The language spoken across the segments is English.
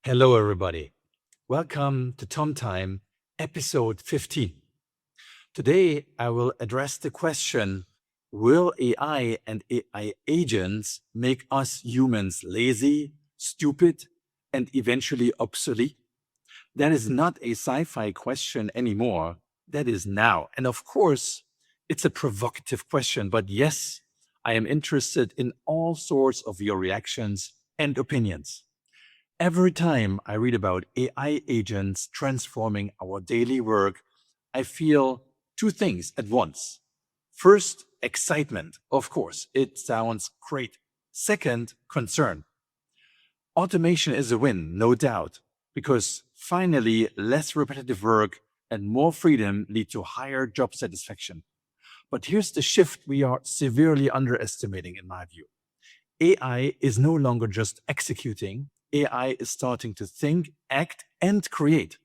Hello, everybody. Welcome to Tom Time, episode 15. Today, I will address the question, will AI and AI agents make us humans lazy, stupid, and eventually obsolete? That is not a sci-fi question anymore. That is now. And of course, it's a provocative question, but yes, I am interested in all sorts of your reactions and opinions. Every time I read about AI agents transforming our daily work, I feel two things at once. First, excitement. Of course, it sounds great. Second, concern. Automation is a win, no doubt, because finally, less repetitive work and more freedom lead to higher job satisfaction. But here's the shift we are severely underestimating, in my view. AI is no longer just executing, AI is starting to think, act, and create.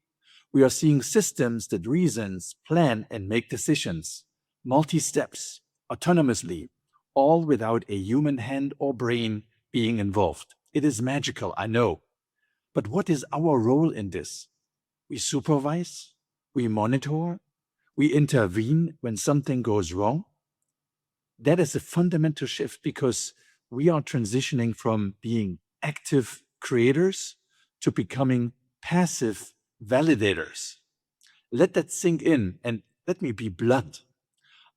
We are seeing systems that reasons, plan, and make decisions, multi-steps, autonomously, all without a human hand or brain being involved. It is magical, I know. But what is our role in this? We supervise, we monitor, we intervene when something goes wrong. That is a fundamental shift because we are transitioning from being active creators to becoming passive validators. Let that sink in and let me be blunt.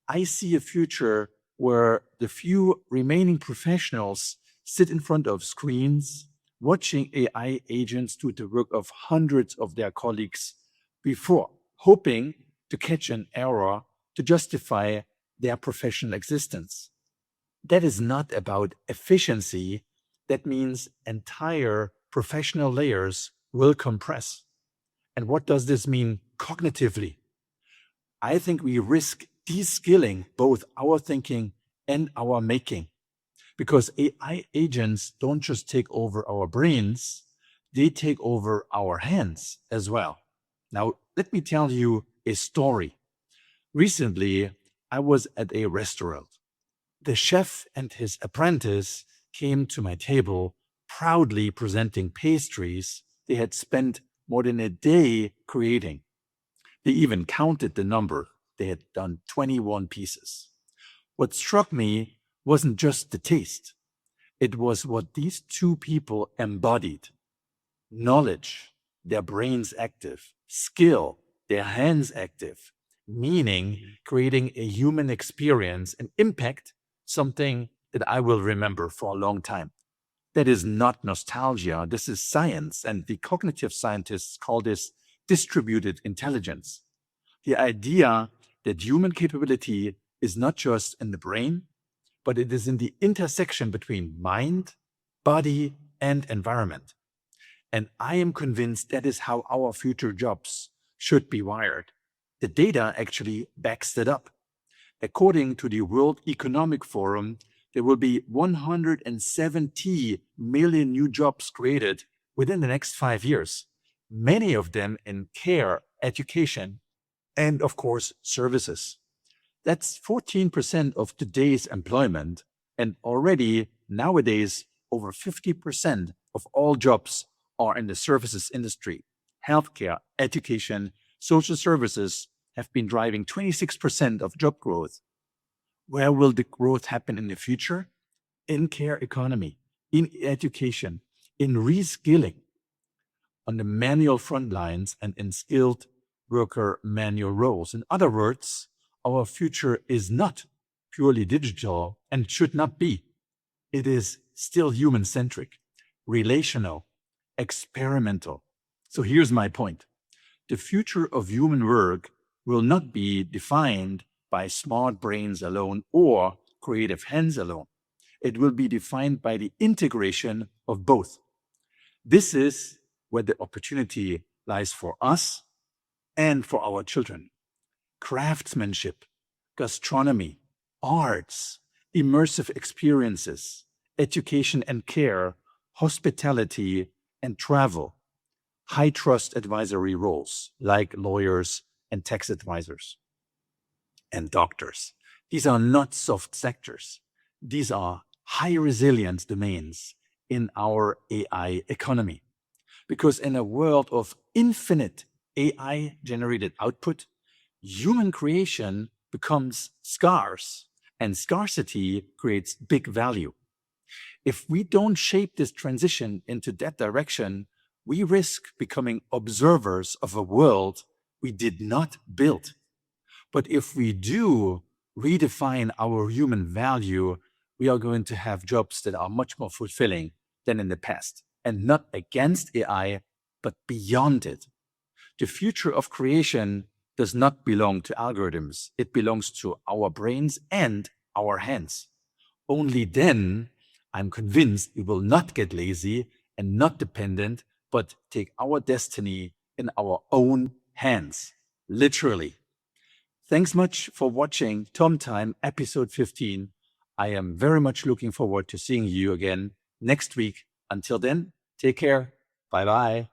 I see a future where the few remaining professionals sit in front of screens watching AI agents do the work of hundreds of their colleagues before, hoping to catch an error to justify their professional existence. That is not about efficiency. That means entire professional layers will compress. And what does this mean cognitively? I think we risk de-skilling both our thinking and our making because AI agents don't just take over our brains, they take over our hands as well. Now, let me tell you a story. Recently, I was at a restaurant. The chef and his apprentice came to my table proudly presenting pastries they had spent more than a day creating. They even counted the number. They had done 21 pieces. What struck me wasn't just the taste, it was what these two people embodied: knowledge, their brains active; skill, their hands active; meaning, creating a human experience and impact, something that I will remember for a long time. That is not nostalgia, this is science, and the cognitive scientists call this distributed intelligence. The idea that human capability is not just in the brain, but it is in the intersection between mind, body, and environment. And I am convinced that is how our future jobs should be wired. The data actually backs that up. According to the World Economic Forum, there will be 170 million new jobs created within the next 5 years, many of them in care, education, and of course, services. That's 14% of today's employment, and already nowadays, over 50% of all jobs are in the services industry. Healthcare, education, social services have been driving 26% of job growth. Where will the growth happen in the future? In care economy, in education, in reskilling, on the manual front lines, and in skilled worker manual roles. In other words, our future is not purely digital and should not be. It is still human-centric, relational, experimental. So here's my point. The future of human work will not be defined by smart brains alone or creative hands alone. It will be defined by the integration of both. This is where the opportunity lies for us and for our children. Craftsmanship, gastronomy, arts, immersive experiences, education and care, hospitality and travel, high trust advisory roles like lawyers and tax advisors and doctors. These are not soft sectors. These are high resilience domains in our AI economy. Because in a world of infinite AI-generated output, human creation becomes scarce, and scarcity creates big value. If we don't shape this transition into that direction, we risk becoming observers of a world we did not build. But if we do redefine our human value, we are going to have jobs that are much more fulfilling than in the past, and not against AI, but beyond it. The future of creation does not belong to algorithms. It belongs to our brains and our hands. Only then, I'm convinced we will not get lazy and not dependent, but take our destiny in our own hands, literally. Thanks much for watching Tom Time episode 15. I am very much looking forward to seeing you again next week. Until then, take care. Bye bye.